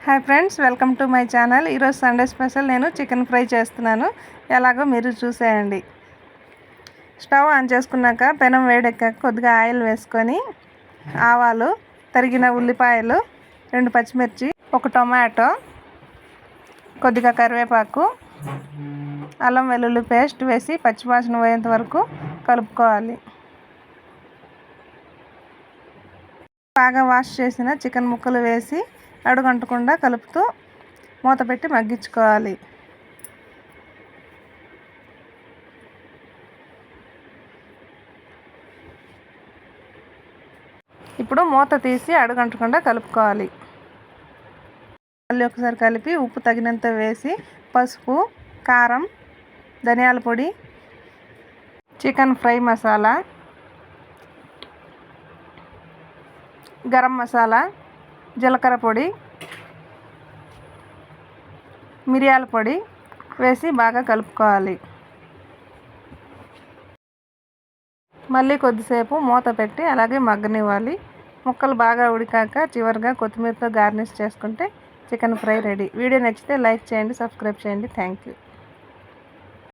Hi friends, welcome to my channel. ఈరోజు Sunday special నేను chicken fry చేస్తున్నాను. ఎలాగో మీరు చూసేయండి. స్టవ్ ఆన్ చేసుకున్నాక పెనం వేడెక్కాక కొద్దిగా ఆయిల్ వేసుకొని ఆవాలు, తరిగిన ఉల్లిపాయలు, 2 పచ్చిమిర్చి, 1 టొమాటో, కొద్దిగా కరివేపాకు, అల్లం వెల్లుల్లి పేస్ట్ వేసి పచ్చివాసన పోయేంత వరకు కలుపుకోవాలి. బాగా వాష్ చేసిన చికెన్ ముక్కలు వేసి అడుగంటకుండా కలుపుతూ మూత పెట్టి మగ్గించుకోవాలి. ఇప్పుడు మూత తీసి అడుగంటకుండా కలుపుకోవాలి. మళ్ళీ ఒకసారి కలిపి ఉప్పు తగినంత వేసి పసుపు, కారం, ధనియాల పొడి, చికెన్ ఫ్రై మసాలా, గరం మసాలా, జీలకర్ర పొడి, మిరియాల పొడి వేసి బాగా కలుపుకోవాలి. మళ్ళీ కొద్దిసేపు మూత పెట్టి అలాగే మగ్గనివ్వాలి. ముక్కలు బాగా ఉడికాక చివరిగా కొత్తిమీరతో గార్నిష్ చేసుకుంటే చికెన్ ఫ్రై రెడీ. వీడియో నచ్చితే లైక్ చేయండి, సబ్స్క్రైబ్ చేయండి. Thank you.